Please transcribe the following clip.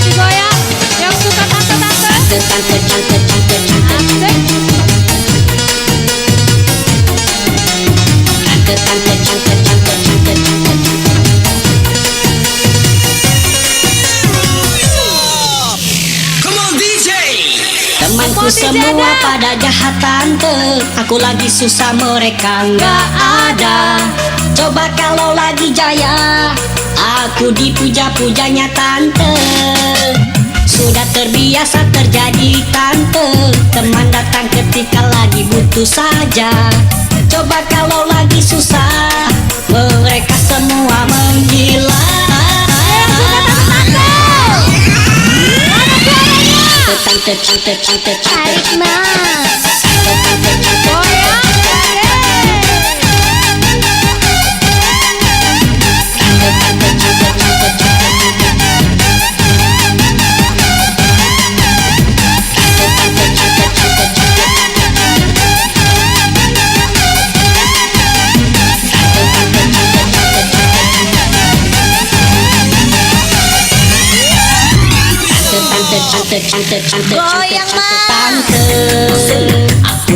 Digoyang yang suka tante-tante. Temanku semua pada jahat tante, aku lagi susah mereka nggak ada. Coba kalau lagi jaya, aku dipuja-pujanya tante. Sudah terbiasa terjadi tante, teman datang ketika lagi butuh saja. Coba kalau lagi susah, mereka semua menggila. Tante, tante, tante, tante, Mas. tante, tante, tante, Goyang, Mas. tante, aku